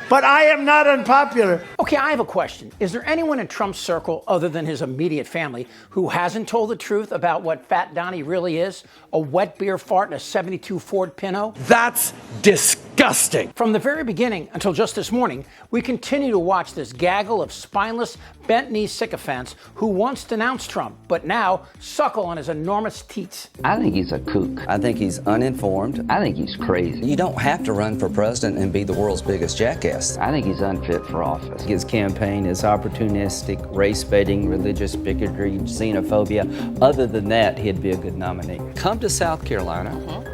But I am not unpopular. Okay, I have a question. Is there anyone in Trump's circle other than his immediate family who hasn't told the truth about what Fat Donnie really is? A wet beer fart in a 72 Ford Pinto? That's disgusting. From the very beginning until just this morning, we continue to watch this gaggle of spineless, bent-knee sycophants who once denounced Trump, but now suckle on his enormous teats. I think he's a kook. I think he's uninformed. I think he's crazy. You don't have to run for president and be the world's biggest jackass. I think he's unfit for office. His campaign is opportunistic, race-baiting, religious bigotry, xenophobia. Other than that, he'd be a good nominee. Come to South Carolina,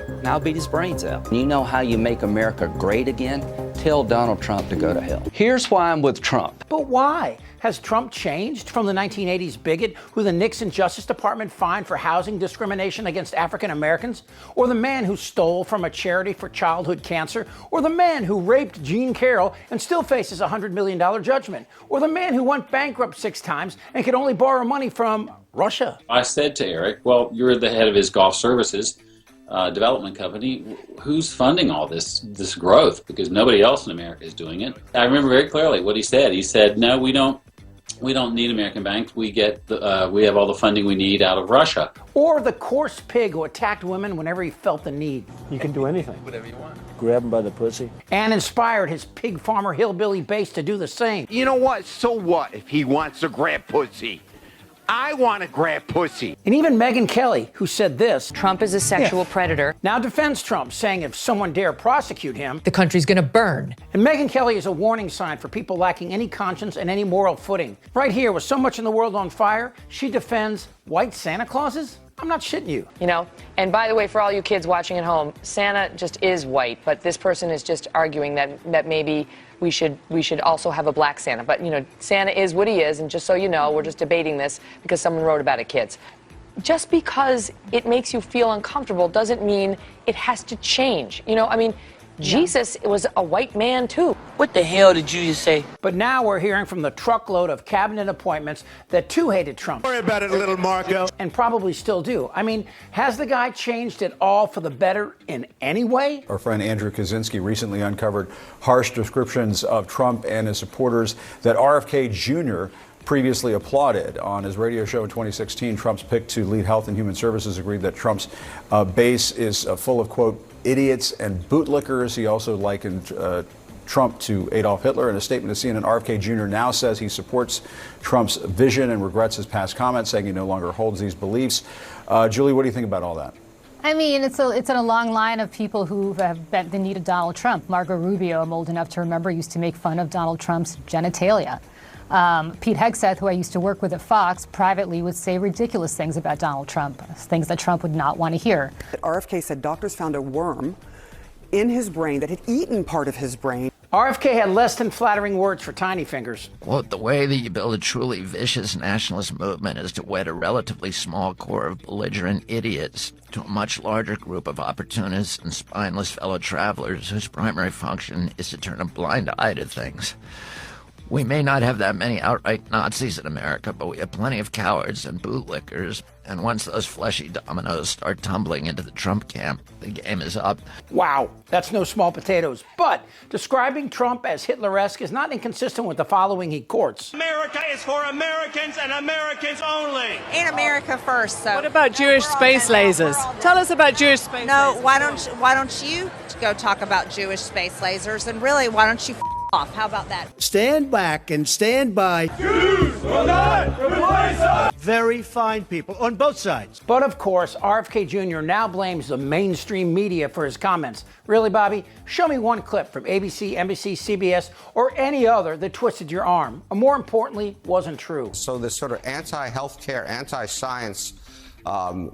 and I'll beat his brains out. You know how you make America great again? Tell Donald Trump to go to hell. Here's why I'm with Trump. But why? Has Trump changed from the 1980s bigot who the Nixon Justice Department fined for housing discrimination against African Americans? Or the man who stole from a charity for childhood cancer? Or the man who raped Jean Carroll and still faces a $100 million judgment? Or the man who went bankrupt 6 times and could only borrow money from Russia? I said to Eric, well, you're the head of his golf services development company. Who's funding all this growth? Because nobody else in America is doing it. I remember very clearly what he said. He said, no, we don't need American banks. We have all the funding we need out of Russia. Or the coarse pig who attacked women whenever he felt the need. You can do anything. Whatever you want. Grab him by the pussy. And inspired his pig farmer hillbilly base to do the same. You know what? So what if he wants to grab pussy? I want to grab pussy. And even Megyn Kelly, who said this, Trump is a sexual predator, now defends Trump, saying if someone dare prosecute him, the country's going to burn. And Megyn Kelly is a warning sign for people lacking any conscience and any moral footing. Right here, with so much in the world on fire, she defends white Santa Clauses? I'm not shitting you. You know, and by the way, for all you kids watching at home, Santa just is white, but this person is just arguing that maybe we should also have a black Santa. But, you know, Santa is what he is, and just so you know, we're just debating this because someone wrote about it, kids. Just because it makes you feel uncomfortable doesn't mean it has to change. You know, I mean, Jesus was a white man, too. What the hell did you just say? But now we're hearing from the truckload of cabinet appointments that too hated Trump. Don't worry about it, little Marco. And probably still do. I mean, has the guy changed at all for the better in any way? Our friend Andrew Kaczynski recently uncovered harsh descriptions of Trump and his supporters that RFK Jr. previously applauded. On his radio show in 2016, Trump's pick to lead Health and Human Services agreed that Trump's base is full of, quote, idiots and bootlickers. He also likened Trump to Adolf Hitler. In a statement to CNN, RFK Jr. now says he supports Trump's vision and regrets his past comments, saying he no longer holds these beliefs. Julie, what do you think about all that? I mean, it's in a long line of people who have bent the knee to Donald Trump. Marco Rubio, I'm old enough to remember, used to make fun of Donald Trump's genitalia. Pete Hegseth, who I used to work with at Fox, privately would say ridiculous things about Donald Trump, things that Trump would not want to hear. RFK said doctors found a worm in his brain that had eaten part of his brain. RFK had less than flattering words for tiny fingers. Quote, the way that you build a truly vicious nationalist movement is to wed a relatively small core of belligerent idiots to a much larger group of opportunists and spineless fellow travelers whose primary function is to turn a blind eye to things. We may not have that many outright Nazis in America, but we have plenty of cowards and bootlickers. And once those fleshy dominoes start tumbling into the Trump camp, the game is up. Wow, that's no small potatoes. But describing Trump as Hitler-esque is not inconsistent with the following he courts. America is for Americans and Americans only. In America first. So what about Jewish space lasers? Tell us about Jewish space lasers. No, why don't you go talk about Jewish space lasers? And really, why don't you off? How about that? Stand back and stand by. Jews will not replace us. Very fine people on both sides. But of course, RFK Jr. now blames the mainstream media for his comments. Really, Bobby? Show me one clip from ABC, NBC, CBS, or any other that twisted your arm, or more importantly, wasn't true. So this sort of anti-healthcare, anti-science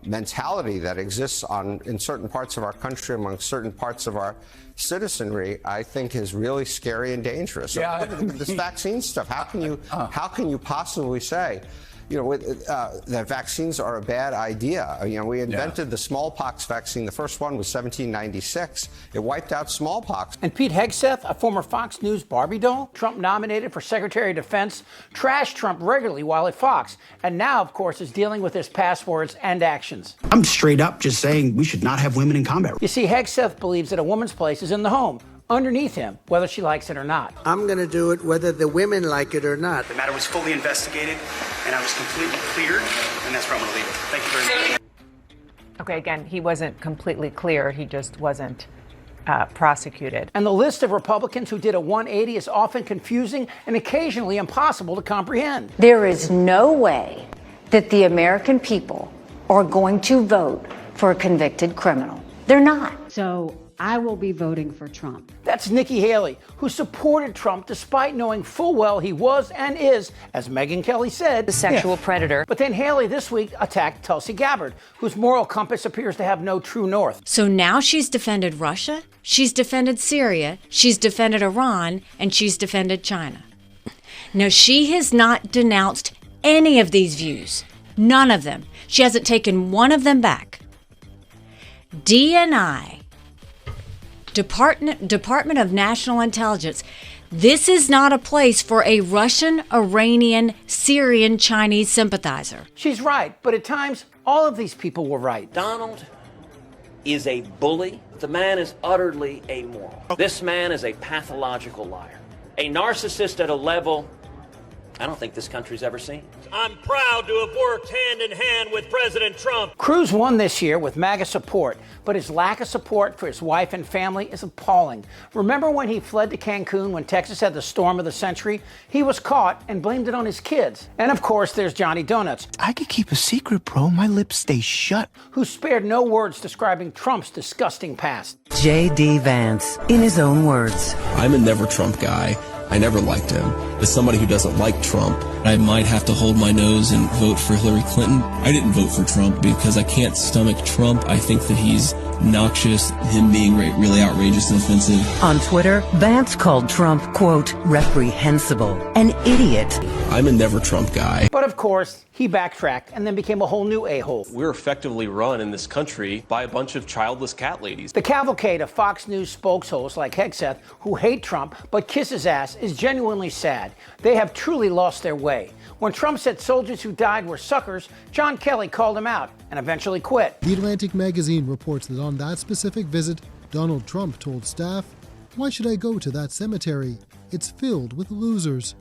mentality that exists in certain parts of our country, among certain parts of our citizenry, I think is really scary and dangerous. Yeah. This vaccine stuff, how can you possibly say, you know, that vaccines are a bad idea? You know, we invented the smallpox vaccine. The first one was 1796. It wiped out smallpox. And Pete Hegseth, a former Fox News Barbie doll, Trump nominated for Secretary of Defense, trashed Trump regularly while at Fox, and now, of course, is dealing with his past words and actions. I'm straight up just saying we should not have women in combat. You see, Hegseth believes that a woman's place is in the home. underneath him, whether she likes it or not. I'm going to do it whether the women like it or not. The matter was fully investigated, and I was completely cleared, and that's where I'm going to leave it. Thank you very much. Okay, again, he wasn't completely cleared. He just wasn't prosecuted. And the list of Republicans who did a 180 is often confusing and occasionally impossible to comprehend. There is no way that the American people are going to vote for a convicted criminal. They're not. So I will be voting for Trump. That's Nikki Haley, who supported Trump despite knowing full well he was and is, as Megyn Kelly said, The sexual predator. But then Haley this week attacked Tulsi Gabbard, whose moral compass appears to have no true north. So now she's defended Russia, she's defended Syria, she's defended Iran, and she's defended China. Now, she has not denounced any of these views. None of them. She hasn't taken one of them back. DNI, Department of National Intelligence, this is not a place for a Russian, Iranian, Syrian, Chinese sympathizer. She's right, but at times, all of these people were right. Donald is a bully. The man is utterly amoral. This man is a pathological liar, a narcissist at a level I don't think this country's ever seen. I'm proud to have worked hand in hand with President Trump. Cruz won this year with MAGA support, but his lack of support for his wife and family is appalling. Remember when he fled to Cancun when Texas had the storm of the century? He was caught and blamed it on his kids. And of course, there's Johnny Donuts. I could keep a secret, bro. My lips stay shut. Who spared no words describing Trump's disgusting past. J.D. Vance, in his own words. I'm a never Trump guy. I never liked him. As somebody who doesn't like Trump, I might have to hold my nose and vote for Hillary Clinton. I didn't vote for Trump because I can't stomach Trump. I think that he's noxious, him being really outrageous and offensive. On Twitter, Vance called Trump, quote, reprehensible, an idiot. I'm a never Trump guy. But of course, he backtracked and then became a whole new a-hole. We're effectively run in this country by a bunch of childless cat ladies. The cavalcade of Fox News spokeshosts like Hegseth, who hate Trump but kiss his ass, is genuinely sad. They have truly lost their way. When Trump said soldiers who died were suckers, John Kelly called him out and eventually quit. The Atlantic magazine reports that on that specific visit, Donald Trump told staff, "Why should I go to that cemetery? It's filled with losers."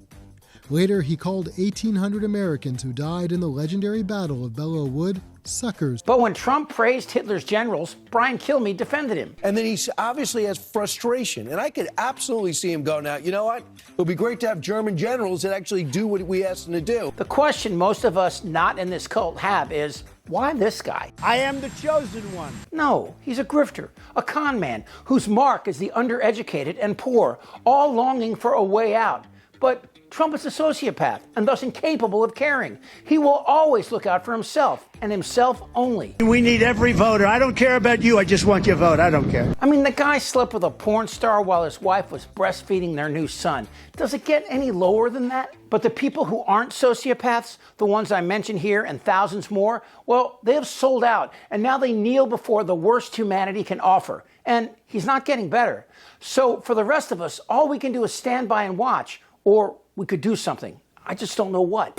Later, he called 1,800 Americans who died in the legendary Battle of Belleau Wood suckers. But when Trump praised Hitler's generals, Brian Kilmeade defended him. And then he obviously has frustration. And I could absolutely see him go, now, you know what? It would be great to have German generals that actually do what we asked them to do. The question most of us not in this cult have is, why this guy? I am the chosen one. No, he's a grifter, a con man, whose mark is the undereducated and poor, all longing for a way out. But Trump is a sociopath and thus incapable of caring. He will always look out for himself and himself only. We need every voter. I don't care about you. I just want your vote. I don't care. I mean, the guy slept with a porn star while his wife was breastfeeding their new son. Does it get any lower than that? But the people who aren't sociopaths, the ones I mentioned here and thousands more, well, they have sold out and now they kneel before the worst humanity can offer. And he's not getting better. So for the rest of us, all we can do is stand by and watch. Or we could do something. I just don't know what.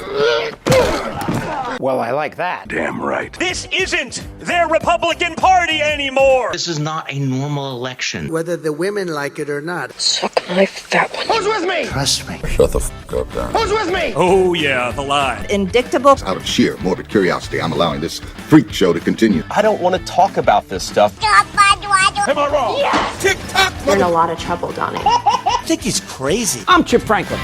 Well, I like that. Damn right. This isn't their Republican Party anymore. This is not a normal election. Whether the women like it or not. Suck my fat one. Who's with me? Trust me. Shut the f*** up, Darren. Who's with me? Oh, yeah, the lie. Indictable. Out of sheer morbid curiosity, I'm allowing this freak show to continue. I don't want to talk about this stuff. Am I wrong? Yes! Tick-tock! You're in a lot of trouble, Donnie. I think he's crazy. I'm Chip Franklin.